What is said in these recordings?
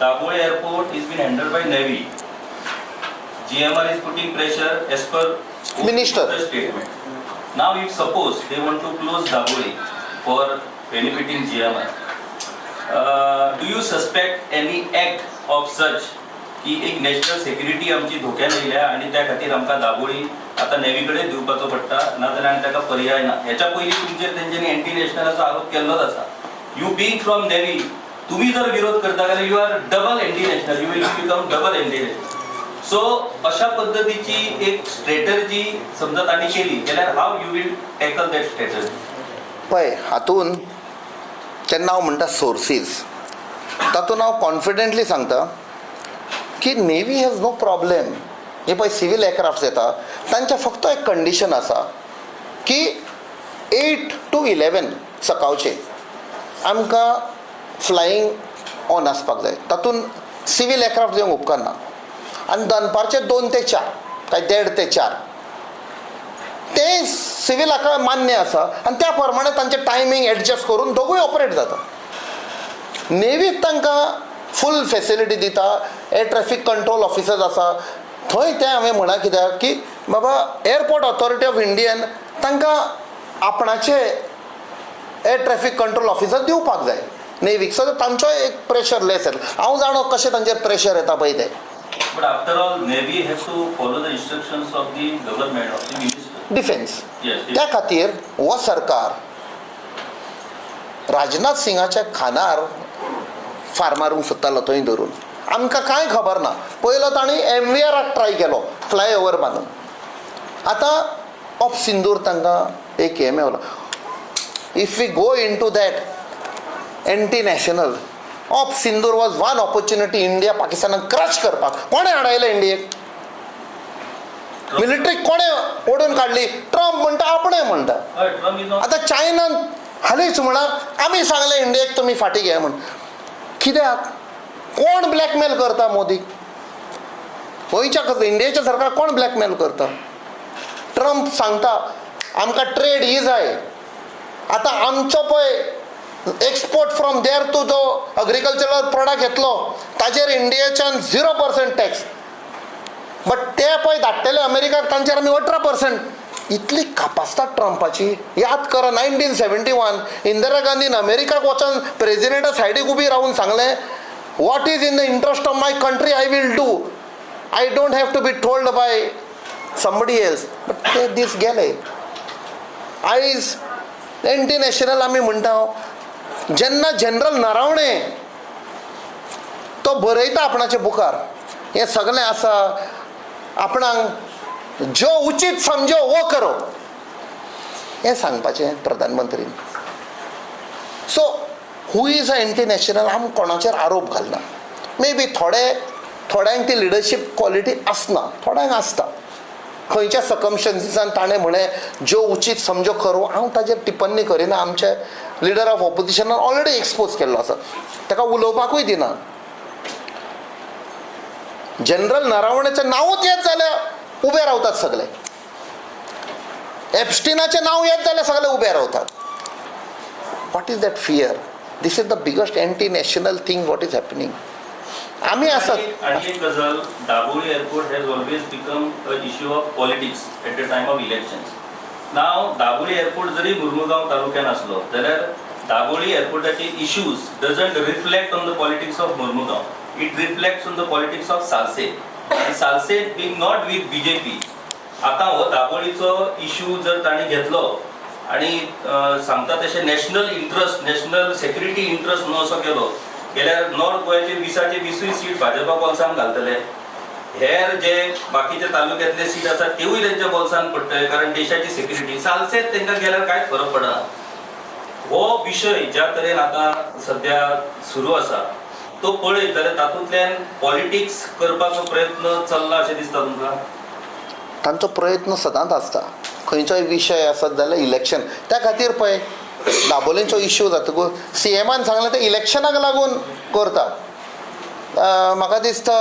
Dabhol Airport is being handled by Navy. GMR is putting pressure as per Minister statement. Now, if suppose they want to close Dabhol for benefiting GMR, do you suspect any act of such की एक national security आमची धोक्यान येयल्या आणि त्या खातीर आमकां दाबोळी आता नेवीकडे दिवपाचो पडटा नाजाल्यार आनी ताका पर्याय ना. हेच्या पयलीं तुमचेर तेंच्यांनी एंटी नॅशनलाचो आरोप केल्लोच आसा. यू बीइंग फ्रॉम नेवी तुम्ही जर विरोध करता जाल्यार you are double anti national, you will become double anti national. So अशा पद्धतीची एक स्ट्रॅटर्जी समजा तांणी केली जाल्यार how you will tackle that strategy. पळय हातून तेन्ना हांव म्हणटा सोर्सीस तातूंत हांव कॉन्फिडेंटली सांगता की नेवी हॅज नो प्रॉब्लेम. हे पळय सिवील एअरक्राफ्ट येता तांचें फक्त एक कंडिशन आसा की 8 to 11 सकाळचे आमकां फ्लायींग ऑन आसपाक जाय. तातूंत सिवील एअरक्राफ्ट येवंक उपकारना. आनी दनपारचे 2 ते 4 काय 1:30 ते 4 ते सिव्हिलाक मान्य आसा आनी त्या प्रमाणे तांचे टायमींग एडजस्ट करून दोगूय ऑपरेट जाता. नेवीक तांकां फूल फेसिलिटी दिता. एअर ट्रॅफिक कंट्रोल ऑफिसर्स आसा थंय ते हांवें म्हणा कित्याक की बाबा एअरपोर्ट ऑथॉरिटी ऑफ इंडियन तांकां आपणाचे एअर ट्रॅफिक कंट्रोल ऑफिसर दिवपाक जाय नेवीक. सो तांचो एक प्रेशर लेस येता. हांव जाणो कशें तांचेर प्रेशर येता पळय ते. But after all, Navy has to follow the instructions of the government, of the minister. Defence. Yes. त्या खातीर हो सरकार राजनाथ सिंगाच्या खानार फार मारूंक सोदतालो थंय धरून. आमकां कांय खबर ना. पयलो तांणी MVRाक ट्राय केलो फ्लायओवर बांदून. आतां ऑफ सिंदूर तांकां एक हे मेवलो. If we go into that anti national of Sindoor was one opportunity India पाकिस्तानाक क्रश करपाक. कोणें हाडयलें इंडियेक? मिलिटरी कोणें ओडून काडली? ट्रम्प म्हणटा आपणें म्हणटा. आतां चायनान हालींच म्हणा आमी सांगलें इंडियेक तुमी फाटी घे म्हण. कित्याक? कोण ब्लॅकमेल करता मोदीक? गोंयच्या इंडियेच्या सरकार कोण ब्लॅकमेल करता? ट्रम्प सांगता आमकां ट्रेड ही जाय. आतां आमचो पळय एक्सपोर्ट फ्रॉम देर टू जो एग्रीकल्चरल प्रोडक्ट घेतलो ताजेर इंडियेच्यान 0% टॅक्स. बट ते पळय धाडटले अमेरिकाक तांचेर आमी 18%. इतली कापासता ट्रम्पाची. याद करा 1971 इंदिरा गांधीन अमेरिकाक वचून प्रेसिडेंटा सायडीक उबी रावून सांगलें what is in the interest of my country I will do. I don't have to be told by somebody else. But ते दीस गेले. आयज एंटी नॅशनल आमी म्हणटा. जेन्ना जनरल नरवणे तो बरयता आपणाच्या बुकार हें सगळें आसा आपणाक जो उचित समजो वो करो हें सांगपाचें प्रधानमंत्रीन. So who is a anti national आमी कोणाचेर आरोप घालना. मे बी थोड्यांक ती लिडरशीप क्वॉलिटी आसना, थोड्यांक आसता. खंयच्या सकमस्टन्सिसान ताणें म्हणें जो उचित समजो करो. हांव ताजेर टिप्पणी करिना. आमचे लिडर ऑफ ऑपोजिशनान ऑलरेडी एक्सपोज केल्लो आसा. ताका उलोवपाकूय दिना. जनरल नरवणेचें नांवूच येत जाल्यार उबे रावतात सगळे. एप्स्टिनाचें नांव येत जाल्यार सगळे उबे रावतात. What is that fear? This is the biggest anti national thing what is happening. आमी आसात. आणि एक गजाल, Dabolim airport has always become a issue of politics at the time of elections. नाव दाबोळी एअरपोर्ट जरी मुर्मुगांव तालुक्यान असलो जाल्यार दाबोळी एअरपोर्टाचे issues doesn't reflect on the politics of Mormugao. It reflects on the politics of Salcete. Salcete being not with BJP. आता हो दाबोळीचो issue जर ताणी घेतलो आणि सांगता तशें national interest, national security interest न्हू असो केलो जाल्यार नॉर्थ गोंयचे 20ची सीट भाजपा बोल्सान घालतले. हेर जे बाकीचे तालुक्यांतले सीट आसा तेवूय तेंच्या बोल्सान पडटले कारण देशाची सेक्युरिटी. सालसेत तेंकां गेल्यार कांयच फरक पडना. हो विशय ज्या तरेन आतां सध्या सुरू आसा तो पळयत जाल्यार तातूंतल्यान पॉलिटिक्स करपाचो प्रयत्न चल्ला अशें दिसता तुमकां? तांचो प्रयत्न सदांच आसता. खंयचोय विशय आसत जाल्यार इलेक्शन. त्या खातीर पळय दाबोलेंचो इश्यू जातकूच CMान सांगलें ते इलेक्शनाक लागून करता. म्हाका दिसता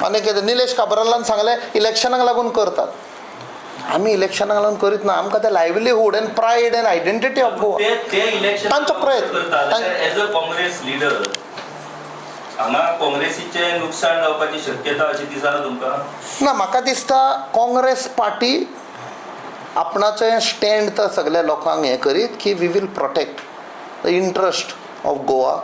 आनी कितें निलेश काब्रालान सांगलें इलेक्शनाक लागून करतात. आमी इलेक्शनाक लागून करीत ना. आमकां ते livelihood and pride and identity of Goa तांचो प्रयत्न. एज अ काँग्रेस लिडर हांगा काँग्रेसीचे नुकसाण जावपाची शक्यता अशी दिसना तुमकां? ना म्हाका दिसता काँग्रेस पार्टी आपणाचें स्टँड तर सगळ्या लोकांक हें करीत की we will protect the interest of Goa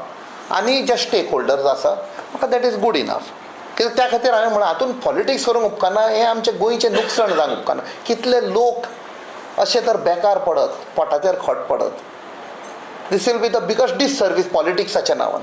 आनी जे स्टेक होल्डर्स आसा म्हाका दॅट इज गूड इनफ. कित्याक त्या खातीर हांवें म्हणलां हातूंत पॉलिटिक्स करूंक उपकारना, हें आमचें गोंयचें नुकसाण जावंक उपकारना. कितले लोक अशे तर बेकार पडत, पोटाचेर खोट पडत. दीस वील बी द बिगस्ट डिससर्वीस पॉलिटिक्साच्या नांवान.